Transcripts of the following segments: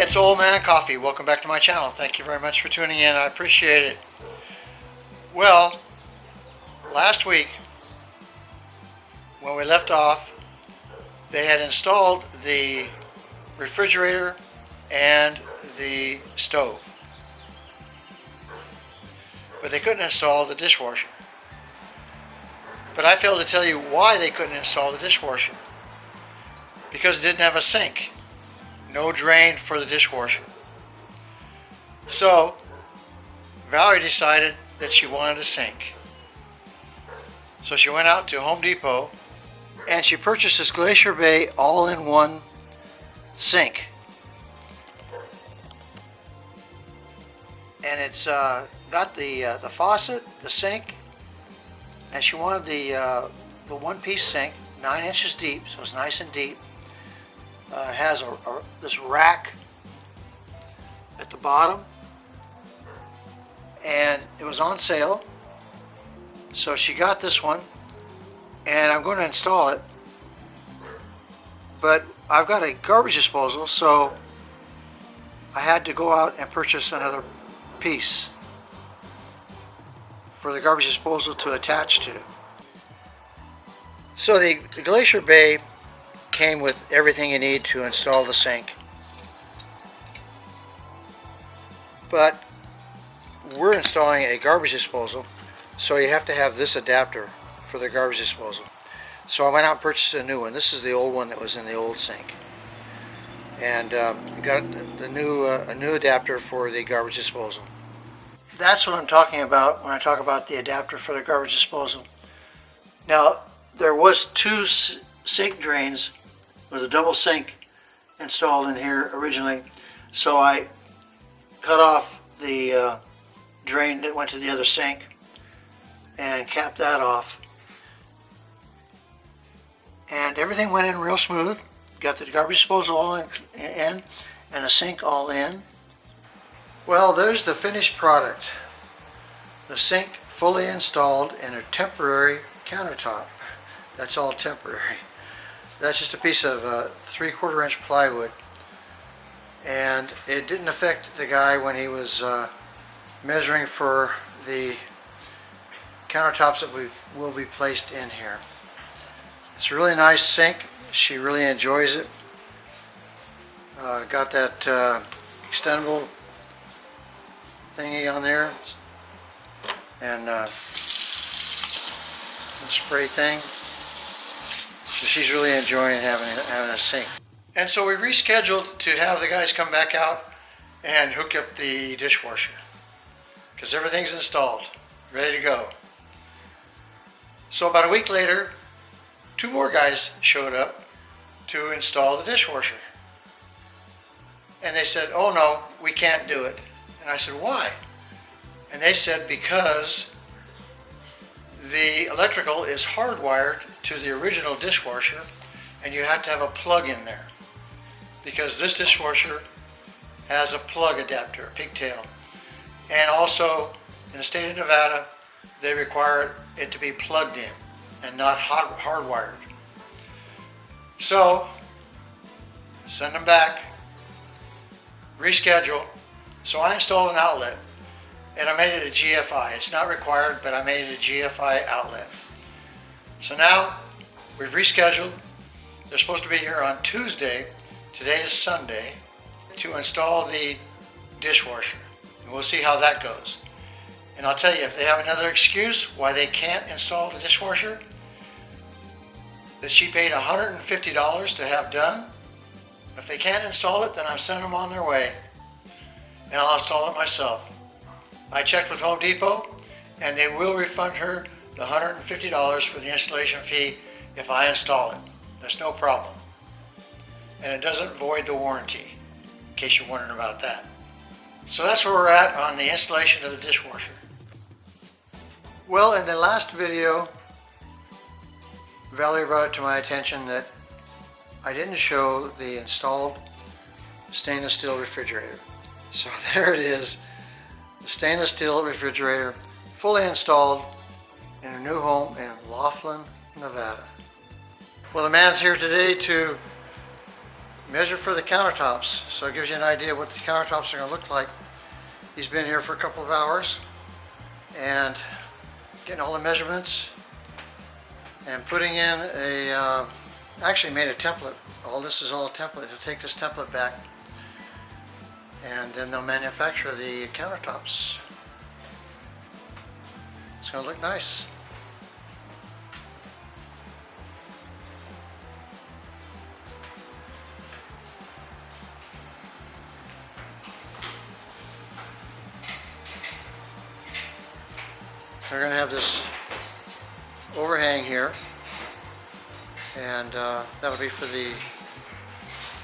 it's Oldman Coffee. Welcome back to my channel. Thank you very much for tuning in. I appreciate it. Well, last week when we left off, they had installed the refrigerator and the stove, but they couldn't install the dishwasher. But I failed to tell you why they couldn't install the dishwasher. Because it didn't have a sink. No drain for the dishwasher. So Valerie decided that she wanted a sink. So she went out to Home Depot and she purchased this Glacier Bay all-in-one sink. And it's got the faucet, the sink, and she wanted the one-piece sink, 9 inches deep, so it's nice and deep. It has this rack at the bottom, and it was on sale, so she got this one, and I'm going to install it. But I've got a garbage disposal, so I had to go out and purchase another piece for the garbage disposal to attach to. So the Glacier Bay came with everything you need to install the sink, but we're installing a garbage disposal, so you have to have this adapter for the garbage disposal. So I went out and purchased a new one. This is the old one that was in the old sink, and got a new adapter for the garbage disposal. That's what I'm talking about when I talk about the adapter for the garbage disposal. Now, there was 2 sink drains with a double sink installed in here originally, so I cut off the drain that went to the other sink and capped that off, and everything went in real smooth. Got the garbage disposal all in and the sink all in. Well, there's the finished product. The sink fully installed in a temporary countertop. That's all temporary. That's just a piece of 3/4 inch plywood, and it didn't affect the guy when he was measuring for the countertops that will be placed in here. It's a really nice sink. She really enjoys it. Got that extendable thingy on there, and the spray thing. So she's really enjoying having a sink. And so we rescheduled to have the guys come back out and hook up the dishwasher, because everything's installed, ready to go. So about a week later, 2 more guys showed up to install the dishwasher. And they said, "Oh no, we can't do it." And I said, "Why?" And they said, "Because the electrical is hardwired to the original dishwasher, and you have to have a plug in there. Because this dishwasher has a plug adapter, a pigtail. And also, in the state of Nevada, they require it to be plugged in and not hardwired. So, send them back, reschedule. So I installed an outlet, and I made it a GFI. It's not required, but I made it a GFI outlet. So now we've rescheduled. They're supposed to be here on Tuesday. Today is Sunday, to install the dishwasher. And we'll see how that goes. And I'll tell you, if they have another excuse why they can't install the dishwasher that she paid $150 to have done, if they can't install it, then I'm sending them on their way, and I'll install it myself. I checked with Home Depot, and they will refund her the $150 for the installation fee if I install it. There's no problem. And it doesn't void the warranty, in case you're wondering about that. So that's where we're at on the installation of the dishwasher. Well, in the last video, Valerie brought it to my attention that I didn't show the installed stainless steel refrigerator. So there it is, the stainless steel refrigerator, fully installed in a new home in Laughlin, Nevada. Well, the man's here today to measure for the countertops, so it gives you an idea what the countertops are going to look like. He's been here for a couple of hours and getting all the measurements and putting in a, actually made a template. All this is all a template. To take this template back and then they'll manufacture the countertops. It's going to look nice. We're going to have this overhang here, and that'll be for the,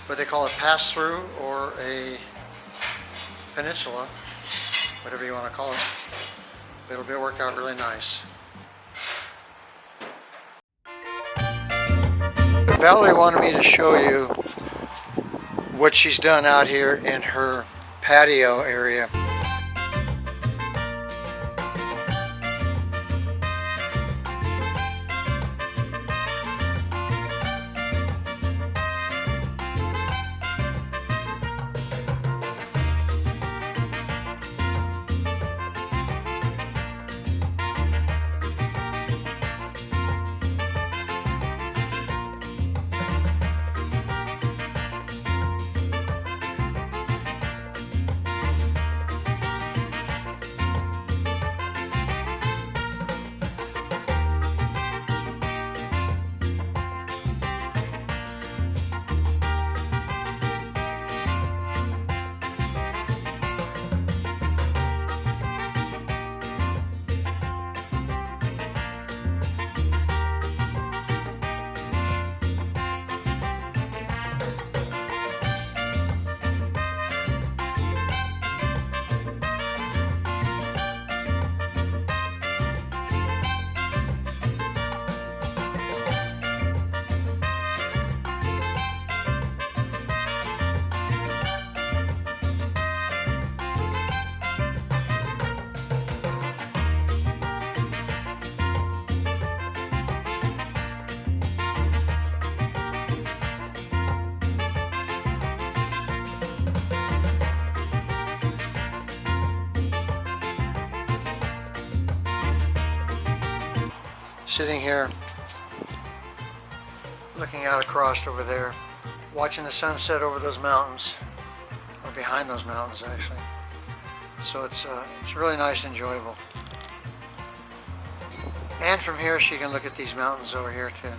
what they call a pass-through or a peninsula, whatever you want to call it. It'll work out really nice. Valerie wanted me to show you what she's done out here in her patio area. Sitting here looking out across over there, watching the sunset over those mountains, or behind those mountains actually. So it's really nice and enjoyable. And from here she can look at these mountains over here too.